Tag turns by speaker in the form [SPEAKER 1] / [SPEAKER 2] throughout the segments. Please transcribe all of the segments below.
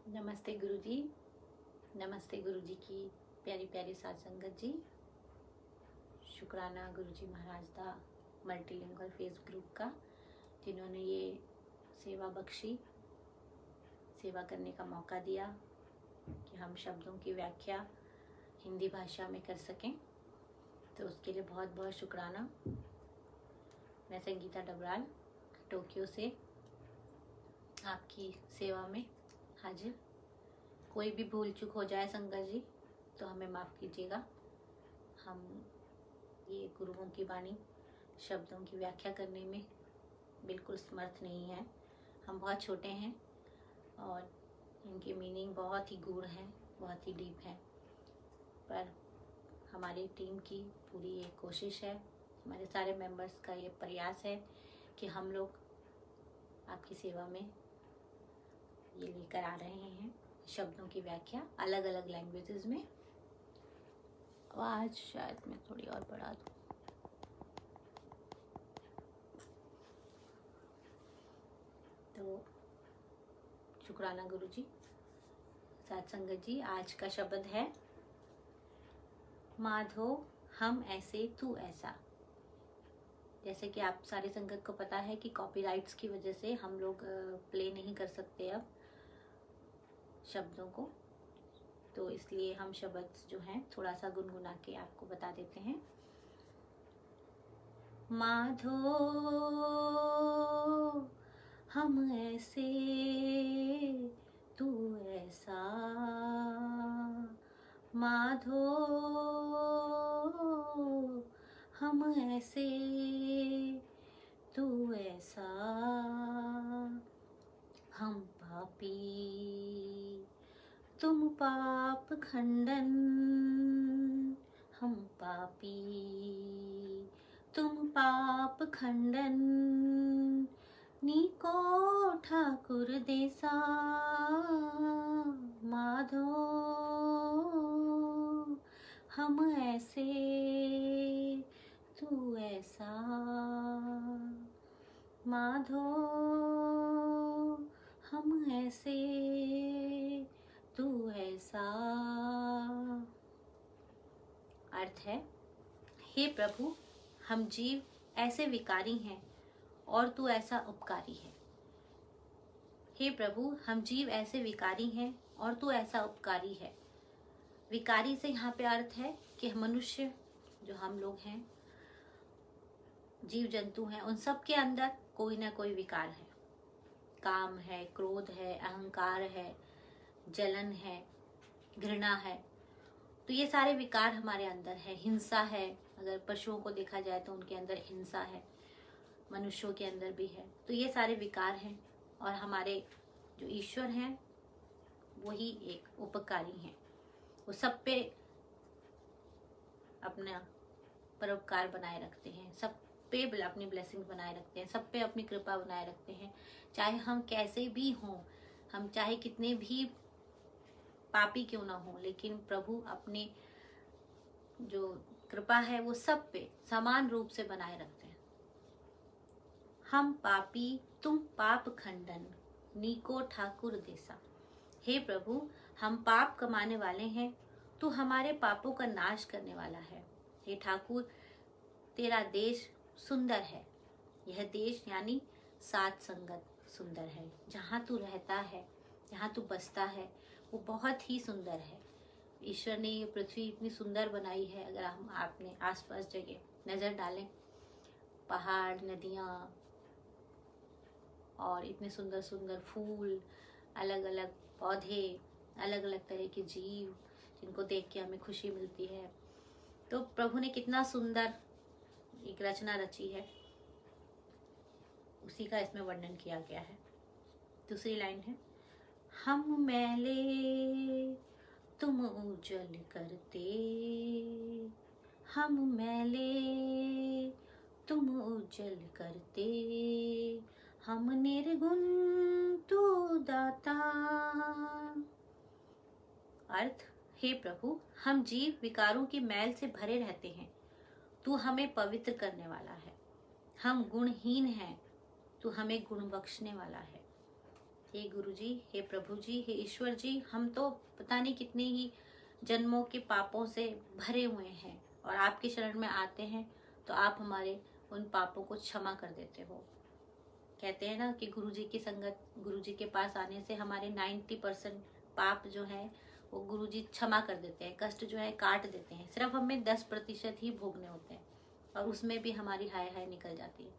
[SPEAKER 1] नमस्ते गुरुजी। नमस्ते गुरुजी की प्यारी प्यारी साथ संगत जी। शुक्राना गुरुजी महाराज दा मल्टीलिंगुअल फेस ग्रुप का, जिन्होंने ये सेवा बख्शी, सेवा करने का मौका दिया कि हम शब्दों की व्याख्या हिंदी भाषा में कर सकें। तो उसके लिए बहुत बहुत शुक्राना। मैं संगीता डबराल टोक्यो से आपकी सेवा में हाजिर। कोई भी भूल चूक हो जाए संगत जी तो हमें माफ़ कीजिएगा। हम ये गुरुओं की वाणी शब्दों की व्याख्या करने में बिल्कुल समर्थ नहीं है। हम बहुत छोटे हैं और इनकी मीनिंग बहुत ही गूढ़ है, बहुत ही डीप है। पर हमारी टीम की पूरी एक कोशिश है, हमारे सारे मेंबर्स का ये प्रयास है कि हम लोग आपकी सेवा में ये लेकर आ रहे हैं शब्दों की व्याख्या अलग अलग लैंग्वेजेस में। आज शायद मैं थोड़ी और बढ़ा दूँ। तो शुक्राना गुरुजी। साथ संगत जी, आज का शब्द है माधो हम ऐसे तू ऐसा। जैसे कि आप सारी संगत को पता है कि कॉपीराइट्स की वजह से हम लोग प्ले नहीं कर सकते अब शब्दों को, तो इसलिए हम शब्द जो हैं थोड़ा सा गुनगुना के आपको बता देते हैं। माधो हम ऐसे तू ऐसा, माधो हम ऐसे तू ऐसा, हम पापी तुम पाप खंडन, हम पापी तुम पाप खंडन, नीको ठाकुर देसा, माधो हम ऐसे तू ऐसा, माधो हम ऐसे तू ऐसा। अर्थ है, हे प्रभु, हम जीव ऐसे विकारी हैं और तू ऐसा उपकारी है। हे प्रभु, हम जीव ऐसे विकारी हैं और तू ऐसा उपकारी है। विकारी से यहाँ पे अर्थ है कि मनुष्य जो हम लोग हैं, जीव जंतु हैं, उन सब के अंदर कोई ना कोई विकार है। काम है, क्रोध है, अहंकार है, जलन है, घृणा है। तो ये सारे विकार हमारे अंदर है। हिंसा है, अगर पशुओं को देखा जाए तो उनके अंदर हिंसा है, मनुष्यों के अंदर भी है। तो ये सारे विकार हैं और हमारे जो ईश्वर हैं वही एक उपकारी हैं। वो सब पे अपना परोपकार बनाए रखते हैं, सब पे अपनी ब्लेसिंग बनाए रखते हैं, सब पे अपनी कृपा बनाए रखते हैं। चाहे हम कैसे भी हों, हम चाहे कितने भी पापी क्यों ना हो, लेकिन प्रभु अपनी जो कृपा है वो सब पे समान रूप से बनाए रखते हैं। हम पापी तुम पाप खंडन, नीको ठाकुर देसा। हे प्रभु, हम पाप कमाने वाले हैं, तू हमारे पापों का नाश करने वाला है। हे ठाकुर, तेरा देश सुंदर है। यह देश यानी सात संगत सुंदर है। जहाँ तू रहता है, जहाँ तू बसता है, वो बहुत ही सुंदर है। ईश्वर ने ये पृथ्वी इतनी सुंदर बनाई है। अगर हम आपने आसपास जगह नजर डालें, पहाड़, नदियाँ और इतने सुंदर सुंदर फूल, अलग अलग पौधे, अलग अलग तरह के जीव, जिनको देख के हमें खुशी मिलती है। तो प्रभु ने कितना सुंदर एक रचना रची है, उसी का इसमें वर्णन किया गया है। दूसरी लाइन है, हम मैले तुम उजल करते, हम मैले तुम उजल करते, हम निर्गुण तू दाता। अर्थ, हे प्रभु, हम जीव विकारों की मैल से भरे रहते हैं, तू हमें पवित्र करने वाला है। हम गुणहीन हैं, तू हमें गुण बख्शने वाला है। हे गुरु जी, हे प्रभु जी, हे ईश्वर जी, हम तो पता नहीं कितने ही जन्मों के पापों से भरे हुए हैं और आपके शरण में आते हैं तो आप हमारे उन पापों को क्षमा कर देते हो। कहते हैं ना कि गुरु जी की संगत, गुरु जी के पास आने से हमारे 90% पाप जो है वो गुरु जी क्षमा कर देते हैं, कष्ट जो है काट देते हैं। सिर्फ हमें 10% ही भोगने होते हैं और उसमें भी हमारी हाय हाय निकल जाती है।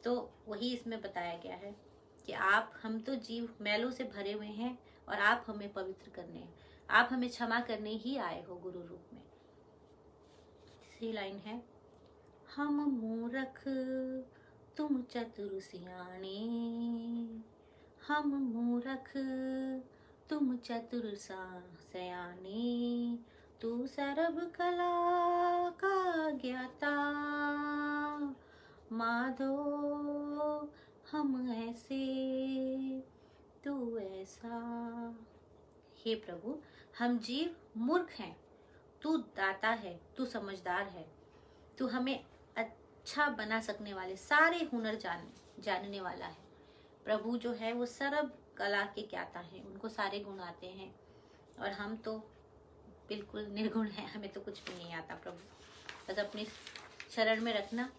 [SPEAKER 1] तो वही इसमें बताया गया है कि आप, हम तो जीव मैलों से भरे हुए हैं और आप हमें पवित्र करने हैं, आप हमें क्षमा करने ही आए हो गुरु रूप में। तीसरी लाइन है, हम मूर्ख तुम चतुर सियाणे, हम मूर्ख तुम चतुर सयाने, तू सर्व कला का ज्ञाता, माधो हम ऐसे तू ऐसा। हे प्रभु, हम जीव मूर्ख हैं, तू दाता है, तू समझदार है, तू हमें अच्छा बना सकने वाले सारे हुनर जानने वाला है। प्रभु जो है वो सर्व कला के ज्ञाता है, उनको सारे गुण आते हैं और हम तो बिल्कुल निर्गुण हैं, हमें तो कुछ भी नहीं आता। प्रभु बस अपने शरण में रखना।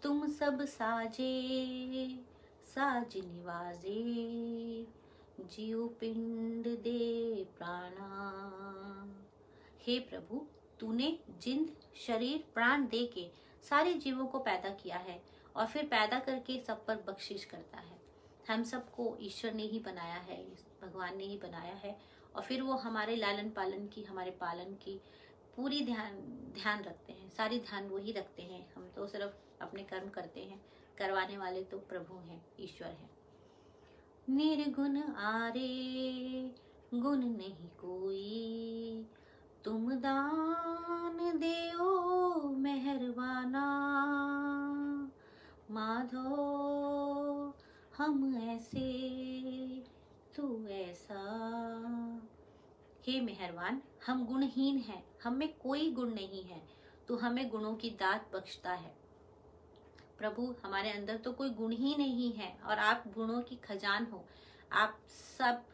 [SPEAKER 1] तुम सब साजे साज निवाजे, जीव पिंड दे प्राणा। हे प्रभु, तूने जिंद शरीर प्राण दे के सारे जीवों को पैदा किया है और फिर पैदा करके सब पर बख्शिश करता है। हम सबको ईश्वर ने ही बनाया है, भगवान ने ही बनाया है और फिर वो हमारे लालन पालन की, हमारे पालन की पूरी ध्यान रखते हैं, सारी ध्यान वो ही रखते हैं। हम तो सिर्फ अपने कर्म करते हैं, करवाने वाले तो प्रभु हैं, ईश्वर हैं। निर्गुण आरे गुण नहीं कोई, तुम दान देओ मेहरबाना, माधो हम ऐसे तू ऐसा। हे मेहरबान, हम गुणहीन हैं, हम में कोई गुण नहीं है, तू हमें गुणों की दात बख्शता है। प्रभु, हमारे अंदर तो कोई गुण ही नहीं है और आप गुणों की खजान हो, आप सब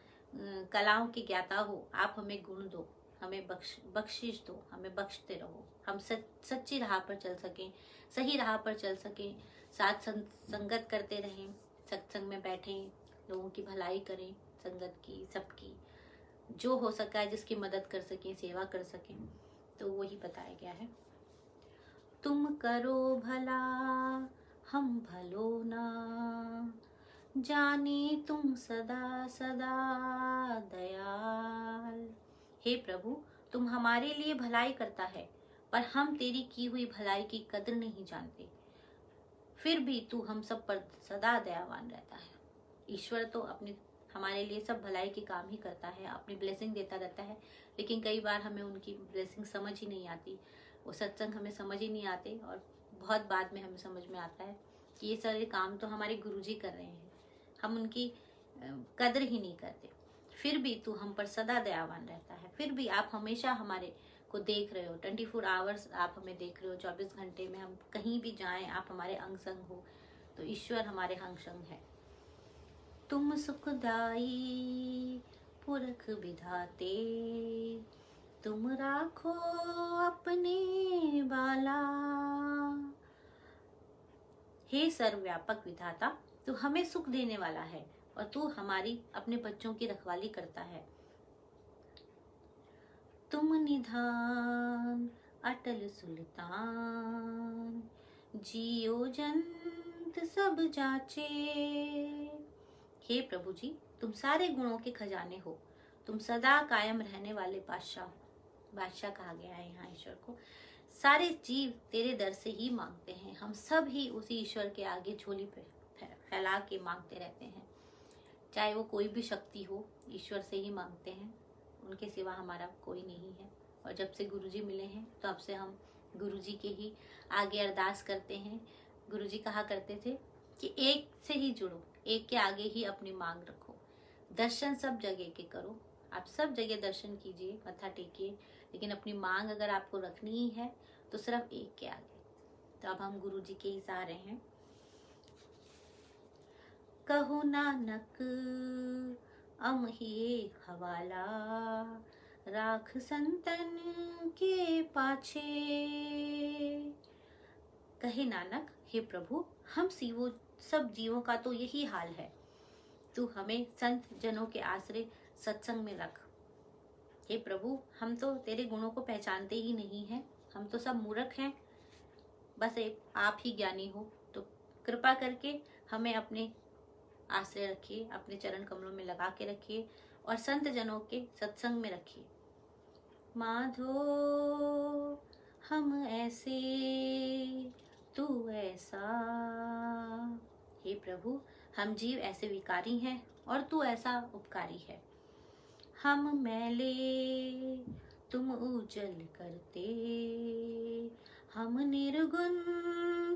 [SPEAKER 1] कलाओं के ज्ञाता हो। आप हमें गुण दो, हमें बख्शिश दो, हमें बख्शते रहो। हम सच्ची राह पर चल सकें, सही राह पर चल सकें, साथ संगत करते रहें, सत्संग में बैठें, लोगों की भलाई करें, संगत की, सबकी जो हो सका है, जिसकी मदद कर सकें, सेवा कर सकें। तो वही बताया गया है। तुम करो भला हम भलो ना, जाने तुम सदा सदा दयाल। हे प्रभु, तुम हमारे लिए भलाई करता है पर हम तेरी की हुई भलाई की कदर नहीं जानते, फिर भी तू हम सब पर सदा दयावान रहता है। ईश्वर तो अपने हमारे लिए सब भलाई के काम ही करता है, अपनी ब्लेसिंग देता रहता है, लेकिन कई बार हमें उनकी ब्लेसिंग समझ ही नहीं आती, वो सत्संग हमें समझ ही नहीं आते और बहुत बाद में हमें समझ में आता है कि ये सारे काम तो हमारे गुरुजी कर रहे हैं, हम उनकी कदर ही नहीं करते। फिर भी तू हम पर सदा दयावान रहता है, फिर भी आप हमेशा हमारे को देख रहे हो, 24 आवर्स आप हमें देख रहे हो, 24 घंटे में हम कहीं भी जाएं आप हमारे अंग संग हो। तो ईश्वर हमारे अंग संग है। तुम सुखदाई पुरख विधाते, तुम राखो अपने बाला। हे सर्वव्यापक विधाता, तू हमें सुख देने वाला है और तू हमारी अपने बच्चों की रखवाली करता है। तुम निधान अटल सुल्तान, जियो जंत सब जाचे। हे प्रभु जी, तुम सारे गुणों के खजाने हो, तुम सदा कायम रहने वाले बादशाह हो। बादशाह कहा गया है यहाँ ईश्वर को। सारे जीव तेरे दर से ही मांगते हैं, हम सब ही उसी ईश्वर के आगे झोली फैला के मांगते रहते हैं। चाहे वो कोई भी शक्ति हो, ईश्वर से ही मांगते हैं, उनके सिवा हमारा कोई नहीं है। और जब से गुरुजी मिले हैं तो अब से हम गुरुजी के ही आगे अरदास करते हैं। गुरुजी कहा करते थे कि एक से ही जुड़ो, एक के आगे ही अपनी मांग रखो, दर्शन सब जगह के करो। आप सब जगह दर्शन कीजिए, मत्था टेकिए, लेकिन अपनी मांग अगर आपको रखनी ही है तो सिर्फ एक के आगे। तो अब हम गुरुजी के ही सहारे हैं। कहो नानक अमहिए हवाला, राख संतन के पाछे। कहे नानक, हे प्रभु, हम सब जीवों का तो यही हाल है। तू हमें संत जनों के आश्रय सत्संग में रख। हे प्रभु, हम तो तेरे गुणों को पहचानते ही नहीं हैं, हम तो सब मूर्ख हैं। बस आप ही ज्ञानी हो, तो कृपा करके हमें अपने आश्रय रखिए, अपने चरण कमलों में लगा के रखिए और संत जनों के सत्संग में रखिए। माधो हम ऐसे, तू ऐसा। हे प्रभु, हम जीव ऐसे विकारी हैं और तू ऐसा उपकारी है। हम मैले, तुम उजल करते, हम निर्गुण,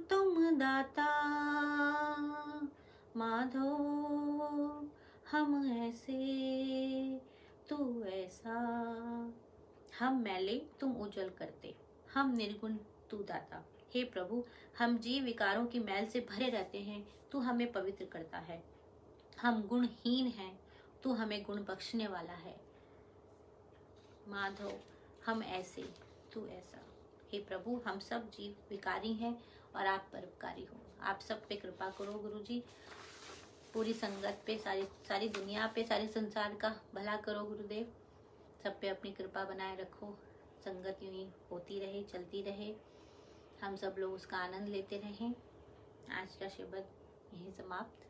[SPEAKER 1] तुम दाता। माधो हम ऐसे, तू ऐसा। हम मैले, तुम उजल करते, हम निर्गुण, तू दाता। हे प्रभु, हम जीव विकारों की मैल से भरे रहते हैं, तू हमें पवित्र करता है। हम गुणहीन हैं, तू हमें गुण बख्शने वाला है। माधव हम ऐसे, तू ऐसा। हे प्रभु, हम सब जीव विकारी हैं और आप परोपकारी हो। आप सब पे कृपा करो गुरुजी, पूरी संगत पे, सारी दुनिया पे, सारे संसार का भला करो गुरुदेव। सब पे अपनी कृपा बनाए रखो, संगत यूं ही होती रहे, चलती रहे, हम सब लोग उसका आनंद लेते रहें। आज का शब्द यहीं समाप्त।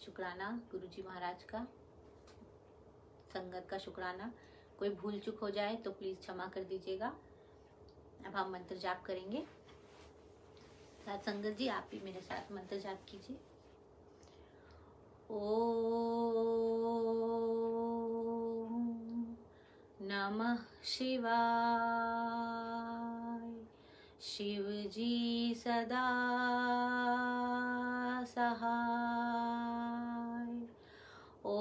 [SPEAKER 1] शुक्राना गुरुजी महाराज का, संगत का शुक्राना। कोई भूल चूक हो जाए तो प्लीज क्षमा कर दीजिएगा। अब हम मंत्र जाप करेंगे। साथ संगत जी आप भी मेरे साथ मंत्र जाप कीजिए। ओम नमः शिवाय। शिव जी सदा सहाय। ओम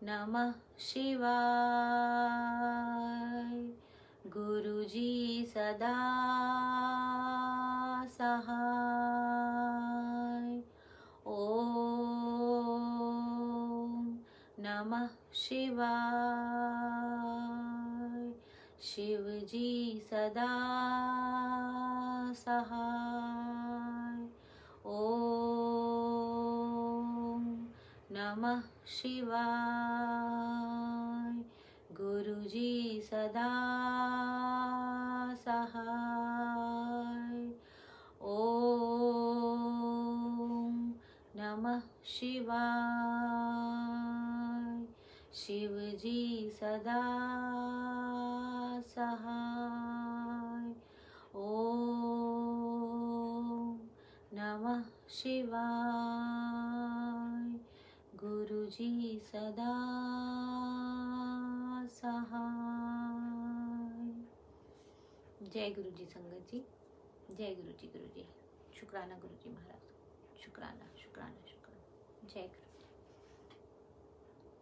[SPEAKER 1] नमः शिवाय। गुरुजी सदा सहाय। ओम नमः शिवाय। शिव जी सदा सहाय। ओम नमः शिवाय। गुरुजी सदा सहाय। ओम नमः शिवाय। शिव जी सदा सहाय। ओम नमः शिवाय। गुरुजी सदा सहाय। जय गुरुजी संगत जी, जय गुरुजी। गुरुजी शुक्राना, गुरुजी महाराज शुक्राना, शुक्राना, शुक्राना। जय गुरु।